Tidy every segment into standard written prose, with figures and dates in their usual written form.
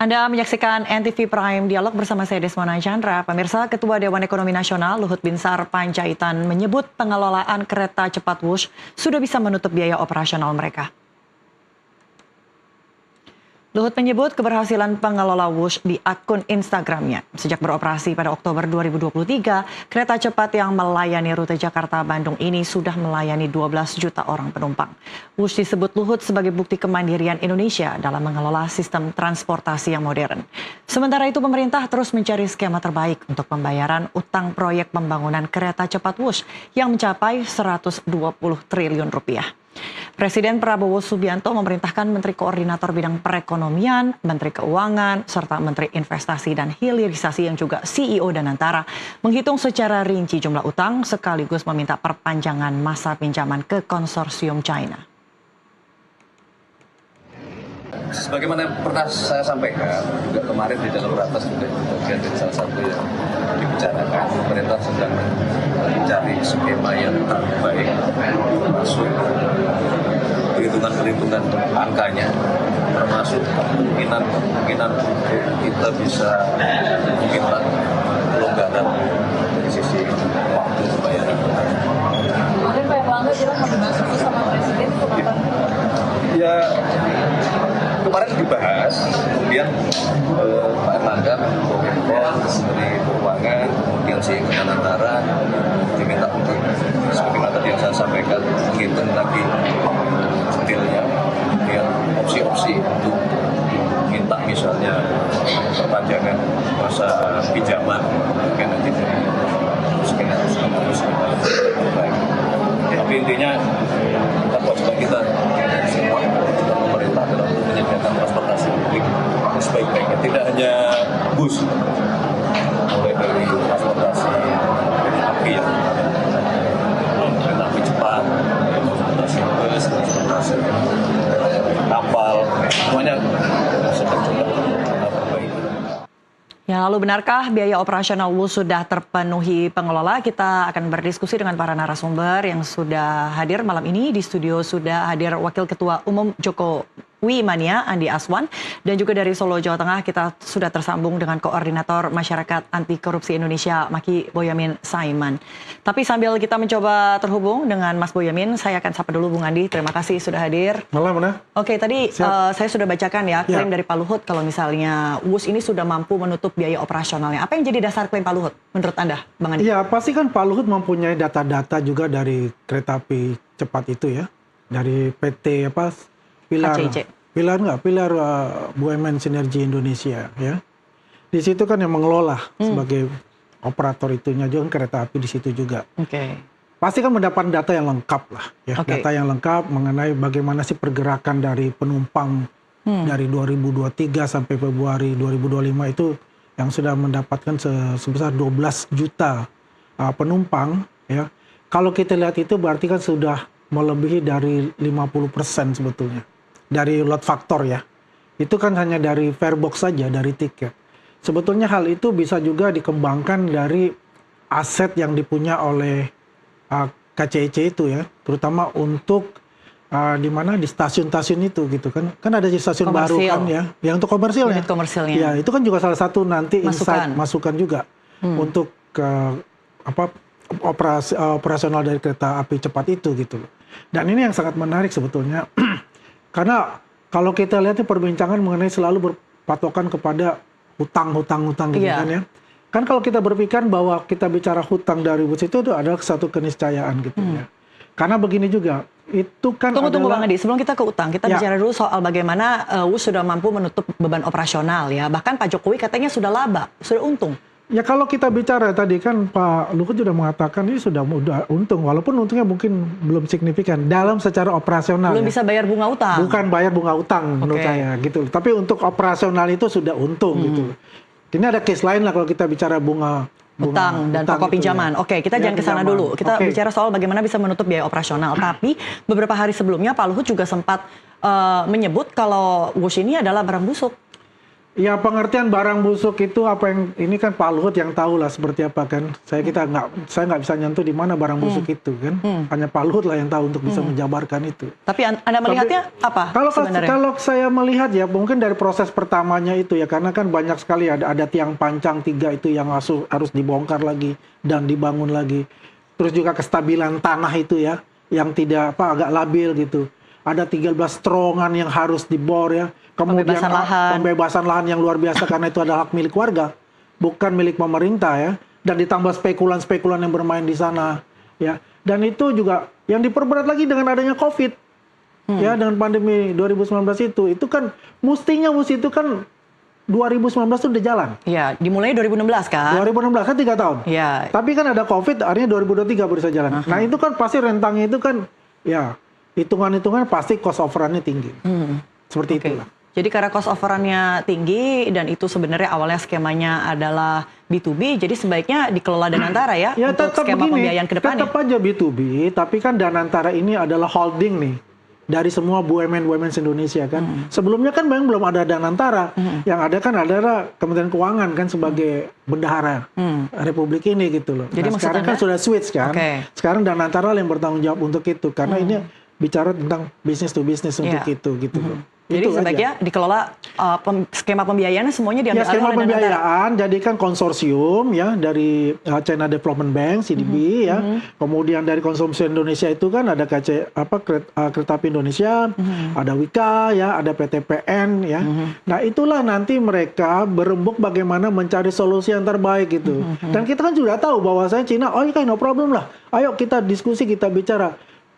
Anda menyaksikan NTV Prime Dialog bersama saya Desmona Chandra. Pemirsa, Ketua Dewan Ekonomi Nasional Luhut Binsar Panjaitan menyebut pengelolaan kereta cepat Wush sudah bisa menutup biaya operasional mereka. Luhut menyebut keberhasilan pengelola Wush di akun Instagramnya. Sejak beroperasi pada Oktober 2023, kereta cepat yang melayani rute Jakarta-Bandung ini sudah melayani 12 juta orang penumpang. Wush disebut Luhut sebagai bukti kemandirian Indonesia dalam mengelola sistem transportasi yang modern. Sementara itu pemerintah terus mencari skema terbaik untuk pembayaran utang proyek pembangunan kereta cepat Wush yang mencapai 120 triliun rupiah. Presiden Prabowo Subianto memerintahkan Menteri Koordinator Bidang Perekonomian, Menteri Keuangan, serta Menteri Investasi dan Hilirisasi yang juga CEO Danantara menghitung secara rinci jumlah utang sekaligus meminta perpanjangan masa pinjaman ke konsorsium China. Sebagaimana pernah saya sampaikan, juga kemarin di dalam ratas juga bagian dari salah satu yang dibicarakan, pemerintah sedang mencari skema yang terbaik, termasuk perhitungan angkanya, termasuk kemungkinan kita bisa meminta kelonggaran dari sisi waktu pembayaran. Mungkin Pak Erlangga bilang mau dibahas sama Presiden itu kapan? Ya, kemarin dibahas, kemudian Pak Erlangga, Menteri Keuangan, kemudian si Danantara diminta untuk sebagaimana tadi yang saya sampaikan, menghitung lagi detailnya, kemudian opsi-opsi untuk minta misalnya perpanjangan masa pinjaman, mungkin nanti dari skenario terbaik. Tapi intinya kewajiban kita semua pemerintah dalam menyediakan transportasi publik sebaik-baiknya, tidak hanya bus, mulai dari transportasi api yang kereta api cepat, transportasi bus, transportasi kapal, semuanya sedang coba perbaiki. Ya, lalu benarkah biaya operasional Wush sudah terpenuhi pengelola? Kita akan berdiskusi dengan para narasumber yang sudah hadir malam ini. Di studio sudah hadir Wakil Ketua Umum Jokowi Mania, Andi Aswan. Dan juga dari Solo, Jawa Tengah, kita sudah tersambung dengan Koordinator Masyarakat Anti Korupsi Indonesia, Maki Boyamin Saiman. Tapi sambil kita mencoba terhubung dengan Mas Boyamin, saya akan sapa dulu Bung Andi. Terima kasih sudah hadir. Malam, Mana? Oke, tadi saya sudah bacakan ya klaim dari Pak Luhut kalau misalnya Wush ini sudah mampu menutup biaya operasionalnya. Apa yang jadi dasar klaim Pak Luhut menurut Anda, Bang Andi? Ya, pasti kan Pak Luhut mempunyai data-data juga dari kereta api cepat itu ya. Dari PT Pilar BUMN Sinergi Indonesia ya. Di situ kan yang mengelola sebagai operator itunya juga kan kereta api di situ juga. Oke. Pasti kan mendapat data yang lengkap lah ya. Data yang lengkap mengenai bagaimana sih pergerakan dari penumpang dari 2023 sampai Februari 2025 itu yang sudah mendapatkan sebesar 12 juta penumpang ya. Kalau kita lihat itu berarti kan sudah melebihi dari 50% sebetulnya dari load factor ya. Itu kan hanya dari fare box saja, dari tiket. Sebetulnya hal itu bisa juga dikembangkan dari aset yang dipunya oleh KCIC itu ya, terutama untuk di mana di stasiun-stasiun itu gitu kan ada di stasiun baru kan ya, yang untuk komersilnya. Ya itu kan juga salah satu nanti masukan juga untuk operasional dari kereta api cepat itu gitu loh. Dan ini yang sangat menarik sebetulnya karena kalau kita lihat perbincangan mengenai selalu berpatokan kepada hutang gitu kan ya. Kan kalau kita berpikir bahwa kita bicara hutang dari Wush itu adalah satu keniscayaan gitu ya. Karena begini juga, itu kan Tunggu Bang Adi, sebelum kita ke utang, kita bicara dulu soal bagaimana Wush sudah mampu menutup beban operasional ya. Bahkan Pak Jokowi katanya sudah laba, sudah untung. Ya kalau kita bicara tadi kan Pak Luhut sudah mengatakan ini sudah untung, walaupun untungnya mungkin belum signifikan dalam secara operasional. Belum bisa bayar bunga utang. Bukan bayar bunga utang menurut saya gitu. Tapi untuk operasional itu sudah untung gitu. Ini ada case lain lah kalau kita bicara bunga utang dan pokok pinjaman. Ya. Oke, kita jangan ke sana dulu. Kita bicara soal bagaimana bisa menutup biaya operasional. Tapi beberapa hari sebelumnya Pak Luhut juga sempat menyebut kalau Wush ini adalah barang busuk. Ya pengertian barang busuk itu apa yang ini kan Pak Luhut yang tahu lah seperti apa kan. Saya nggak bisa nyentuh di mana barang busuk itu kan. Hanya Pak Luhut lah yang tahu untuk bisa menjabarkan itu. Tapi Anda melihatnya apa sebenarnya? Kalau saya melihat ya mungkin dari proses pertamanya itu ya karena kan banyak sekali ada tiang pancang 3 itu yang harus dibongkar lagi dan dibangun lagi. Terus juga kestabilan tanah itu ya yang tidak agak labil gitu. Ada 13 terowongan yang harus dibor ya. Kemudian pembebasan lahan yang luar biasa karena itu adalah hak milik warga, bukan milik pemerintah ya. Dan ditambah spekulan-spekulan yang bermain di sana ya. Dan itu juga yang diperberat lagi dengan adanya Covid. Ya, dengan pandemi 2019 itu kan mesti itu kan 2019 itu udah jalan. Iya, dimulai 2016 kan? 2016 kan 3 tahun. Iya. Tapi kan ada Covid, akhirnya 2023 baru bisa jalan. Nah, itu kan pasti rentangnya itu kan ya hitungan-hitungan pasti cost overrun-nya tinggi. Seperti itulah. Jadi karena cost overrun-nya tinggi dan itu sebenarnya awalnya skemanya adalah B2B, jadi sebaiknya dikelola Danantara ya untuk skema pembiayaan ke depannya. Tetap aja B2B, tapi kan Danantara ini adalah holding nih dari semua BUMN Indonesia kan. Sebelumnya kan memang belum ada Danantara, yang ada kan adalah Kementerian Keuangan kan sebagai bendahara Republik ini gitu loh. Jadi sekarang kan sudah switch kan. Sekarang Danantara yang bertanggung jawab untuk itu karena ini bicara tentang business to business untuk itu gitu loh. Jadi sebaiknya dikelola skema pembiayaannya semuanya diambil alih oleh skema pembiayaan jadikan konsorsium ya dari China Development Bank CDB ya. Kemudian dari konsorsium Indonesia itu kan ada Kereta Api Indonesia, ada Wika ya, ada PTPN ya. Nah, itulah nanti mereka berembuk bagaimana mencari solusi yang terbaik gitu. Dan kita kan sudah tahu bahwasanya Cina no problem lah. Ayo kita diskusi, kita bicara.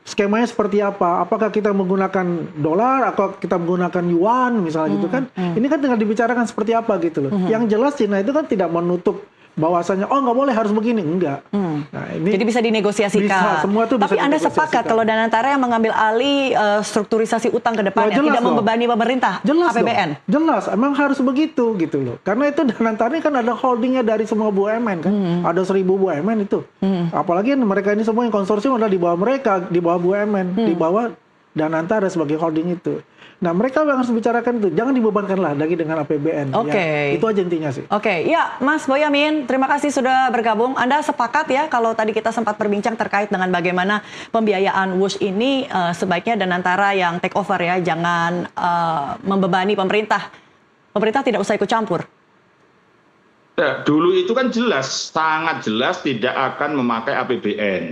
Skemanya seperti apa? Apakah kita menggunakan dolar atau kita menggunakan yuan misalnya gitu kan? Ini kan tinggal dibicarakan seperti apa gitu loh. Yang jelas Cina itu kan tidak menutup bahwasanya nggak boleh harus begini, enggak. Nah, ini jadi bisa dinegosiasikan. Bisa, semua itu Tapi bisa Anda sepakat kalau Danantara yang mengambil alih strukturisasi utang ke depannya tidak membebani pemerintah APBN? Jelas, emang harus begitu gitu loh. Karena itu Danantara ini kan ada holdingnya dari semua BUMN kan. Ada 1000 BUMN itu. Apalagi mereka ini semua yang konsorsium adalah di bawah mereka, di bawah BUMN, di bawah Danantara sebagai holding itu. Nah, mereka yang harus bicarakan itu. Jangan dibebankanlah lagi dengan APBN. Ya, itu aja intinya sih. Ya Mas Boyamin, terima kasih sudah bergabung. Anda sepakat ya kalau tadi kita sempat berbincang terkait dengan bagaimana pembiayaan WUSH ini sebaiknya Danantara yang take over ya, jangan membebani pemerintah. Pemerintah tidak usah ikut campur. Ya, dulu itu kan jelas, sangat jelas tidak akan memakai APBN.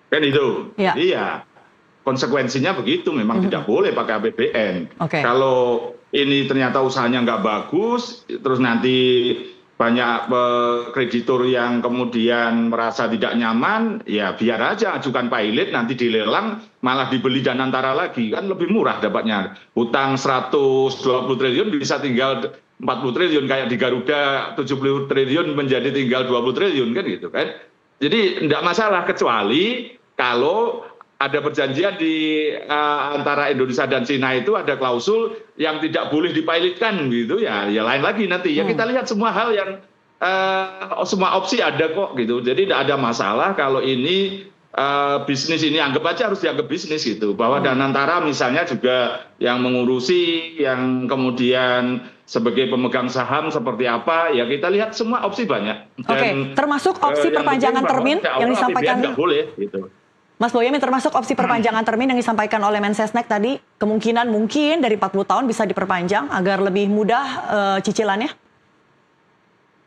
Kan itu. Jadi ya konsekuensinya begitu, memang tidak boleh pakai APBN. Kalau ini ternyata usahanya nggak bagus, terus nanti banyak kreditur yang kemudian merasa tidak nyaman, ya biar aja ajukan pilot, nanti dilelang, malah dibeli Danantara lagi, kan lebih murah dapatnya. Hutang 120 triliun bisa tinggal 40 triliun, kayak di Garuda 70 triliun menjadi tinggal 20 triliun kan gitu kan. Jadi tidak masalah, kecuali kalau ada perjanjian di antara Indonesia dan Cina itu ada klausul yang tidak boleh dipilotkan gitu ya lain lagi nanti ya kita lihat semua hal yang semua opsi ada kok gitu. Jadi tidak ada masalah kalau ini bisnis ini anggap aja harus dianggap bisnis gitu, bahwa Danantara misalnya juga yang mengurusi, yang kemudian sebagai pemegang saham seperti apa ya, kita lihat semua opsi banyak. Dan, termasuk opsi perpanjangan termin yang disampaikan nggak boleh gitu. Mas Boyamin, termasuk opsi perpanjangan termin yang disampaikan oleh Mensesnek tadi, kemungkinan mungkin dari 40 tahun bisa diperpanjang agar lebih mudah cicilannya?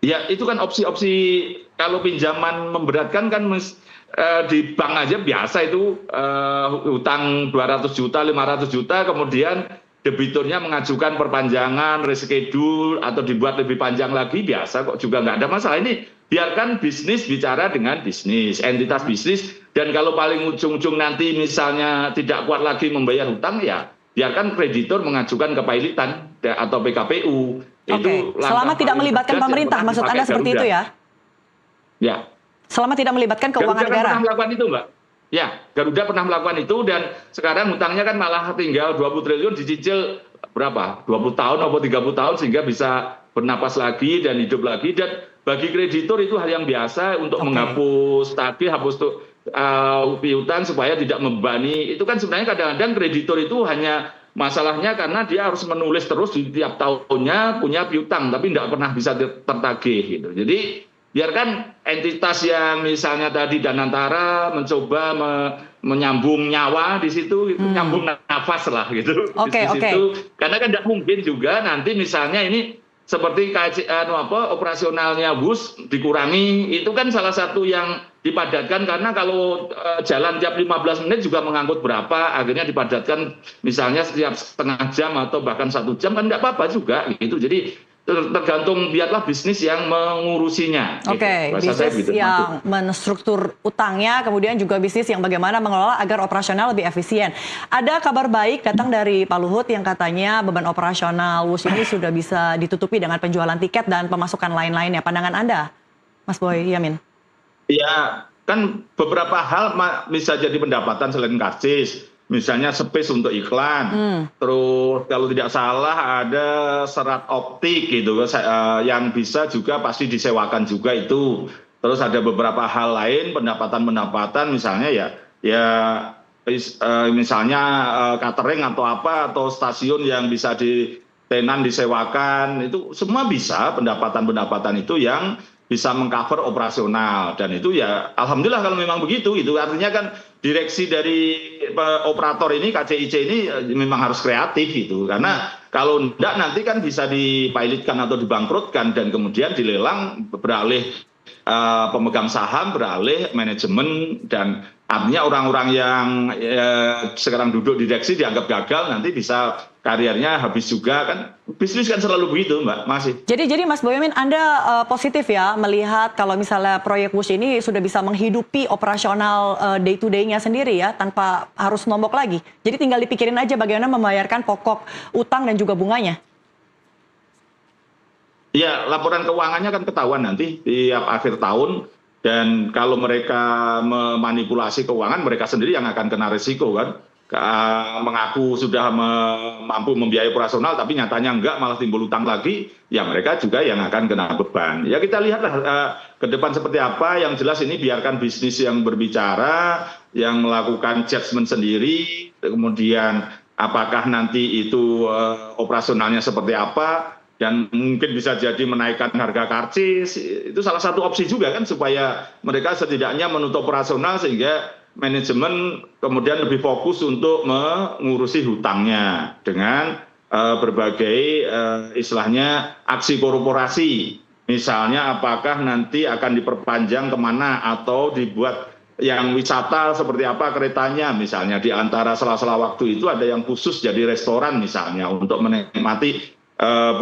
Ya, itu kan opsi-opsi. Kalau pinjaman memberatkan kan di bank aja biasa itu hutang 200 juta, 500 juta, kemudian debiturnya mengajukan perpanjangan, reschedule, atau dibuat lebih panjang lagi, biasa kok, juga nggak ada masalah. Ini biarkan bisnis bicara dengan bisnis, entitas bisnis, dan kalau paling ujung-ujung nanti misalnya tidak kuat lagi membayar hutang, ya biarkan kreditur mengajukan kepailitan atau PKPU. Itu selama tidak melibatkan pemerintah, maksud Anda seperti itu ya? Ya. Selama tidak melibatkan keuangan negara. Garuda pernah melakukan itu, Mbak. Ya, Garuda pernah melakukan itu, dan sekarang hutangnya kan malah tinggal 20 triliun dicicil berapa? 20 tahun atau 30 tahun sehingga bisa bernapas lagi dan hidup lagi. Dan bagi kreditur itu hal yang biasa untuk menghapus tagih, hapus piutang supaya tidak membebani. Itu kan sebenarnya kadang-kadang kreditur itu hanya masalahnya karena dia harus menulis terus di tiap tahunnya punya piutang, tapi tidak pernah bisa tertagih gitu. Jadi biarkan entitas yang misalnya tadi Danantara mencoba menyambung nyawa di situ, nyambung nafas lah gitu. Oke. Karena kan tidak mungkin juga nanti misalnya ini seperti operasionalnya bus dikurangi, itu kan salah satu yang dipadatkan, karena kalau jalan tiap 15 menit juga mengangkut berapa, akhirnya dipadatkan misalnya setiap setengah jam atau bahkan 1 jam, kan tidak apa-apa juga gitu. Jadi tergantung biarlah bisnis yang mengurusinya. Oke, gitu. bisnis gitu, yang menstruktur utangnya, kemudian juga bisnis yang bagaimana mengelola agar operasional lebih efisien. Ada kabar baik datang dari Pak Luhut yang katanya beban operasional Wush ini sudah bisa ditutupi dengan penjualan tiket dan pemasukan lain-lainnya. Pandangan Anda, Mas Boy Yamin? Ya, kan beberapa hal bisa jadi pendapatan selain karcis. Misalnya space untuk iklan, terus kalau tidak salah ada serat optik gitu yang bisa juga pasti disewakan juga itu. Terus ada beberapa hal lain pendapatan misalnya misalnya catering atau apa, atau stasiun yang bisa tenan disewakan, itu semua bisa pendapatan itu yang bisa mengcover operasional. Dan itu ya alhamdulillah kalau memang begitu, itu artinya kan direksi dari operator ini, KCIC ini memang harus kreatif gitu, karena kalau enggak nanti kan bisa dipilotkan atau dibangkrutkan dan kemudian dilelang, beralih pemegang saham, beralih manajemen, dan artinya orang-orang yang sekarang duduk di direksi dianggap gagal, nanti bisa karirnya habis juga kan. Bisnis kan selalu begitu, Mbak, masih. Jadi Mas Boyamin, Anda positif ya melihat kalau misalnya proyek Wush ini sudah bisa menghidupi operasional day to day-nya sendiri ya, tanpa harus nombok lagi. Jadi tinggal dipikirin aja bagaimana membayarkan pokok utang dan juga bunganya. Iya, laporan keuangannya kan ketahuan nanti tiap akhir tahun, dan kalau mereka memanipulasi keuangan, mereka sendiri yang akan kena risiko kan. Mengaku sudah mampu membiayai operasional, tapi nyatanya enggak, malah timbul utang lagi, ya mereka juga yang akan kena beban. Ya kita lihatlah ke depan seperti apa. Yang jelas ini biarkan bisnis yang berbicara, yang melakukan judgement sendiri, kemudian apakah nanti itu operasionalnya seperti apa, dan mungkin bisa jadi menaikkan harga karcis, itu salah satu opsi juga kan, supaya mereka setidaknya menutup operasional sehingga manajemen kemudian lebih fokus untuk mengurusi hutangnya dengan berbagai istilahnya aksi korporasi. Misalnya apakah nanti akan diperpanjang kemana, atau dibuat yang wisata seperti apa keretanya, misalnya di antara sela-sela waktu itu ada yang khusus jadi restoran misalnya, untuk menikmati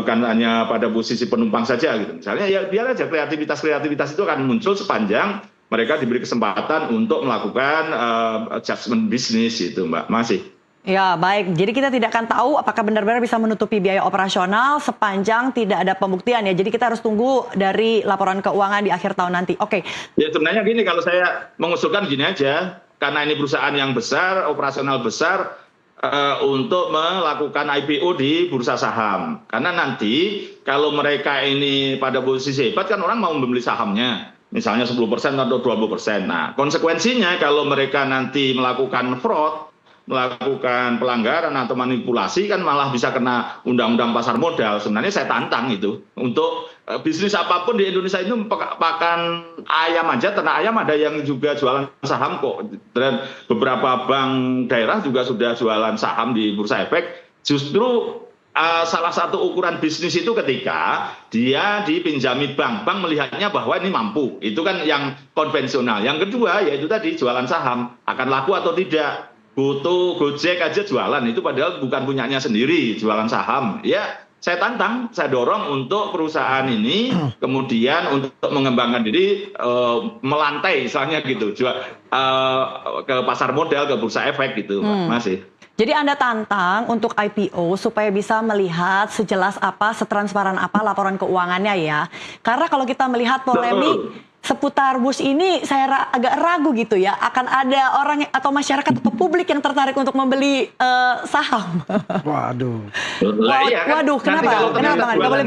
bukan hanya pada posisi penumpang saja gitu. Misalnya ya biar aja kreativitas itu akan muncul sepanjang mereka diberi kesempatan untuk melakukan adjustment bisnis itu, Mbak. Masih. Ya, baik. Jadi kita tidak akan tahu apakah benar-benar bisa menutupi biaya operasional sepanjang tidak ada pembuktian ya. Jadi kita harus tunggu dari laporan keuangan di akhir tahun nanti. Oke. Ya sebenarnya gini, kalau saya mengusulkan gini aja, karena ini perusahaan yang besar, operasional besar, untuk melakukan IPO di bursa saham. Karena nanti kalau mereka ini pada posisi hebat kan orang mau membeli sahamnya. Misalnya 10% atau 20%. Nah, konsekuensinya kalau mereka nanti melakukan fraud, melakukan pelanggaran atau manipulasi, kan malah bisa kena undang-undang pasar modal. Sebenarnya saya tantang itu. Untuk bisnis apapun di Indonesia itu pakan ayam aja, ternak ayam ada yang juga jualan saham kok. Dan beberapa bank daerah juga sudah jualan saham di Bursa Efek. Justru salah satu ukuran bisnis itu ketika dia dipinjami bank melihatnya bahwa ini mampu. Itu kan yang konvensional. Yang kedua yaitu tadi jualan saham, akan laku atau tidak. Goto, Gojek aja jualan, itu padahal bukan punyanya sendiri, jualan saham. Ya saya tantang, saya dorong untuk perusahaan ini kemudian untuk mengembangkan diri, melantai misalnya gitu, ke pasar modal, ke Bursa Efek gitu, masih. Jadi Anda tantang untuk IPO supaya bisa melihat sejelas apa, setransparan apa laporan keuangannya ya. Karena kalau kita melihat polemik seputar Wush ini, saya agak ragu gitu ya, akan ada orang atau masyarakat atau publik yang tertarik untuk membeli saham. Waduh. Waduh, kenapa? Kenapa? Nggak boleh